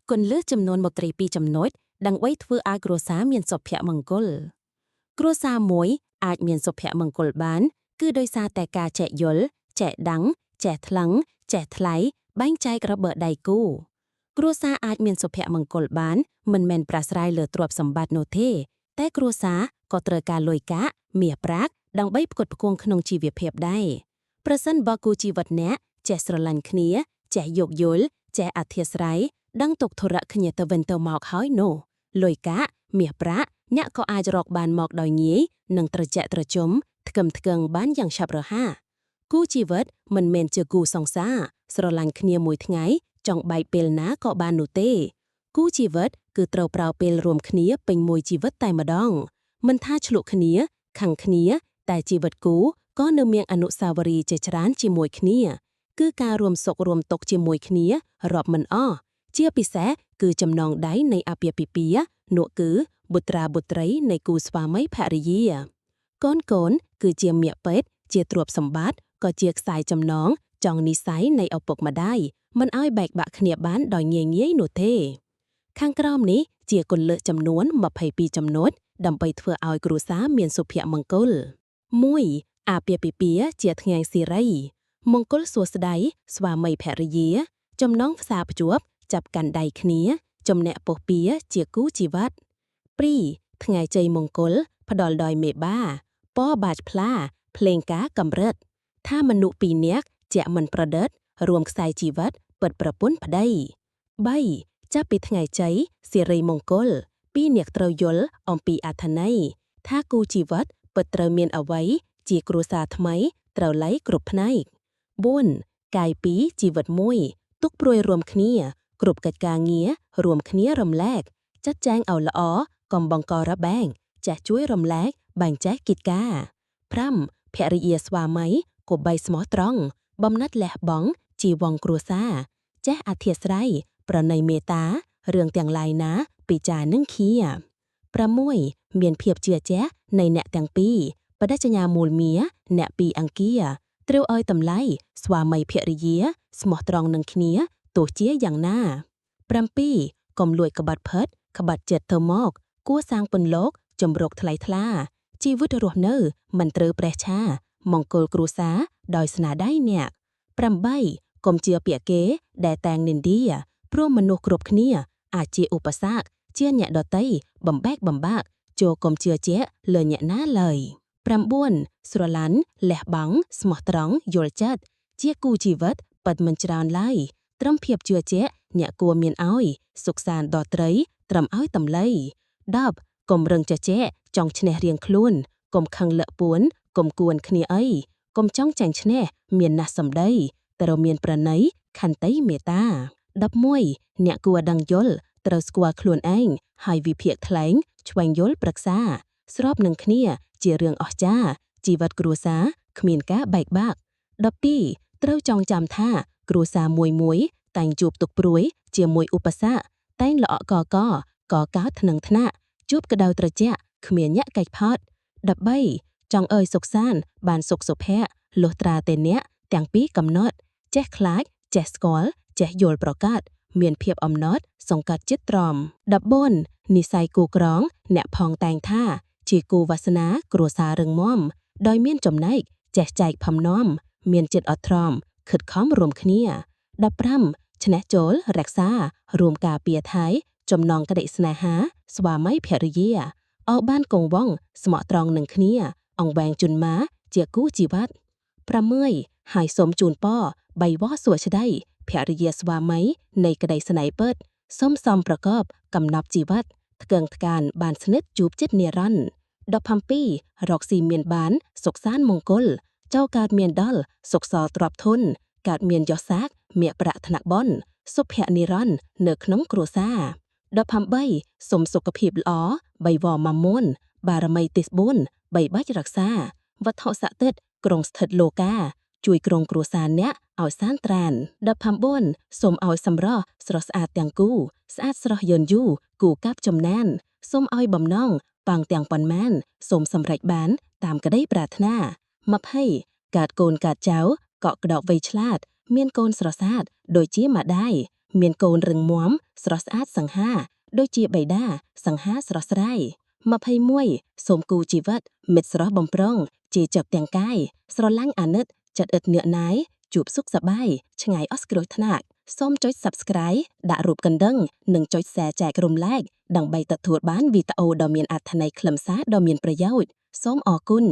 คนเลือกจำนวนมตรีปีจำนวนดังไว้ធ្វើឲ្យគ្រួសារមានសុភមង្គលគ្រួសារមួយអាចមានសុភមង្គលបានគឺដោយសារតែការចែកយល់ចែកដឹងចេះថ្លឹងចេះថ្លៃបែងចែករបបដៃគូគ្រួសារអាចមានសុភមង្គលបានមិនមែនប្រាស្រ័យលើទ្រព្យសម្បត្តិនោះទេតែគ្រួសារក៏ត្រូវការលុយកាក់មាសប្រាក់ដើម្បីផ្គត់ផ្គង់ក្នុងជីវភាពដែរប្រសិនបើគូជីវិតអ្នកចេះស្រឡាញ់គ្នាចេះយោគយល់ចេះអធិស្ឋានដឹងទុកធុរៈគ្នាទៅវិញទៅមកហើយនោះលុយកាក់មាសប្រាក់អ្នកក៏អាចរកបានមកដោយងាយនិងត្រជាក់ត្រជុំថ្កឹមថ្កឹងបានយ៉ាងឆាប់រហ័សគូជីវិតមិនមែនជាគូសង្សារស្រឡាញ់គ្នាមួយថ្ងៃចង់បែកពេលណាក៏បាននោះទេគូជីវិតគឺត្រូវប្រើពេលរួមគ្នាពេញមួយជីវិតតែម្ដងមិនថាឆ្លក់គ្នាខឹងគ្នាតែជីវិតគូក៏នៅមានអនុស្សាវរីយ៍ជាច្រើនជាមួយគ្នាគឺការរួមសុខរួមទុក្ខជាមួយគ្នារាប់មិនអស់ជាពិសេសគឺចំណងដៃនៃអាពាហ៍ពិពាហ៍នោះគឺបុត្រាបុត្រីនៃគូស្វាមីភរិយាកូនគឺជាមាក្សពេជ្រជាទ្រព្យសម្បត្តិក៏ជាខ្សែចំណងចងនិស្ស័យនៃឪពុកម្ដាយមិនឲ្យបែកបាក់គ្នាបានដោយងាយៗនោះទេខាងក្រោមនេះជាគន្លឹះចំនួន22ចំណុចដើម្បីធ្វើឲ្យគ្រួសារមានសុភមង្គល 1. អាពាហ៍ពិពាហ៍ជាថ្ងៃសិរីមង្គលសួស្ដីស្វាមីភរិយាចំណងផ្សារភ្ជាប់ចាប់កាន់ដៃគ្នាចំណែកពុះពៀជាគូជីវិត 2. ថ្ងៃជ័យមង្គលផ្ដល់ដោយមេបាពណ៌បាចផ្លាភ្លេងការកម្រិតថាមនុស្សពីរនាក់ជាមិនប្រឌិតរួមខ្សែជីវិតពិតប្រពន្ធប្តី 3. ចាប់ពីថ្ងៃជ័យសិរីមង្គលពីរនាក់ត្រូវយល់អំពីអត្ថន័យថាគូជីវិតពិតត្រូវមានអ្វីជាគ្រួសារថ្មីត្រូវលៃគ្រប់ផ្នែក 4. កាយពីរជីវិតមួយទុកព្រួយរួមគ្នាគ្រប់កិច្ចការងាររួមគ្នារំលែកចាត់ចែងឲ្យល្អកុំបង្ករបែងចេះជួយរំលែកបែងចែកកិច្ចការ 5. ភរិយាស្វាមីគប្បីស្មោះត្រង់បំណិតលះបង់ជីវងគ្រួសារចេះអធិស្ឋានប្រណីមេត្តារឿងទាំងឡាយណាពិចារនឹងឃា 6. មានភាពជឿជាក់នៃអ្នកទាំងពីរបដិសញ្ញាមូលមាអ្នកពីរអង្គាត្រូវឲ្យតម្លៃស្វាមីភរិយាស្មោះត្រង់នឹងគ្នាទោះជាយ៉ាងណា 7. កុំលួចក្បត់ផិតក្បត់ចិត្តទៅមកគួរសាងពន្លកចម្រុកថ្លៃថ្លាជីវិតរស់នៅមិនត្រូវប្រេះឆាមង្គលគ្រួសារដោយស្នាដៃអ្នក 8. កុំជឿពាក្យគេដែលតែងនិន្ទាព្រោះមនុស្សគ្រប់គ្នាអាចជាឧបសគ្គជាអ្នកដតីបំបែកបំបាក់ចូលកុំជឿជាក់លើអ្នកណាឡើយ 9. ស្រឡាញ់លះបង់ស្មោះត្រង់យល់ចិត្តជាគូជីវិតពិតមិនច្រើនឡើយត្រឹមភាពជឿជាក់អ្នកគួរមានឲ្យសុខសាន្តដល់ត្រីត្រឹមឲ្យតម្លៃ 10. កុំរឹងចាជែកចង់ឈ្នះរៀងខ្លួនកុំខឹងលឹកពួនកុំគួនគ្នាអីកុំចង់ចាញ់ឈ្នះមានណាស់សម្ដីត្រូវមានប្រណីខន្តីមេត្តា 11. អ្នកគួរដឹងយល់ត្រូវស្គាល់ខ្លួនឯងហើយវិភាគថ្លែងឆ្វេងយល់ប្រឹក្សាស្របនឹងគ្នាជារឿងអស្ចារ្យជីវិតគ្រួសារគ្មានការបែកបាក់ 12. ត្រូវចងចាំថាគ្រួសារមួយតែងជួបទុក្ខព្រួយជាមួយឧបសគ្គតែងល្អក់កកើតថ្នឹងថ្នាក់ជួបក្តៅត្រជាក់គ្មានញាក់កាច់ផត់ 13. ចង់អើយសុខសាន្តបានសុខសុភ័ក្រលុះត្រាតែអ្នកទាំងពីរកំណត់ចេះខ្លាចចេះស្គាល់ចេះយល់ប្រកាសមានភាពអំណត់សង្កត់ចិត្តទ្រាំ 14. និស្ស័យគូក្រងអ្នកផងតែងថាជាគូវាសនាគ្រួសាររឹងមាំដោយមានចំណែកចេះចែកផំនាំមានចិត្តអត់ទ្រាំខិតខំរួមគ្នា 15. ឈ្នះចូលរក្សារួមការពារថៃចំណងក្តីស្នេហាស្វាមីភរិយាអោបានគង់វង្សស្មោះត្រង់នឹងគ្នាអង្វែងជុនម៉ាជាគូជីវិត 6. ហើយសូមជូនពរបៃវរសួស្តីភរិយាស្វាមីនៃក្តីស្នេហ៍ពិតសូមសំប្រកបកំណប់ជីវិតថ្កឹងថ្កានបានស្និទ្ធជួបចិត្តនិរន្តរ៍ 17. រកស៊ីមានបានសុខសាន្តមង្គលចៅកើតមានដល់សុខសល់ទ្រព្យធនកើតមានយសសាកមាសប្រាក់ថ្នាក់បនសុភនិរន្តរ៍នៅក្នុងគ្រួសារ 18. សូមសុខភាពល្អបៃវរមាំមួនបារមីទេស4បីបាច់រក្សាវត្ថុស័ក្តិសិទ្ធិក្រុងស្ថិតលោកាជួយក្រុងគ្រួសារអ្នកឲ្យសានត្រាន 19. សូមឲ្យសម្រស់ស្រស់ស្អាតទាំងគូស្អាតស្រស់យឺនយូរគូកាប់ចំណានសូមឲ្យបំណងប៉ាងទាំងប៉ុន្មានសូមសម្រេចបានតាមក្តីប្រាថ្នា 20. កើតកូនកើតចៅកក់ក្តោបវៃឆ្លាតមានកូនស្រស់ស្អាតដូចជាម្ដាយ មានកូនរឹងមាំស្រស់ស្អាតសង្ហាដូចជាបិតាសង្ហាស្រស់ស្រាយ21សូមគូជីវិតមិត្តស្រស់បំរុងជាចាប់ទាំងកាយស្រឡាញ់អាណិតចិត្តឥតនឿណាយជួបសុខសប្បាយឆ្ងាយអស់គ្រោះថ្នាក់សូមចុច Subscribe ដាក់រូបកណ្ដឹងនិងចុច Share ចែករំលែកដើម្បីទទួលបានវីដេអូដ៏មានអត្ថន័យខ្លឹមសារដ៏មានប្រយោជន៍សូមអរគុណ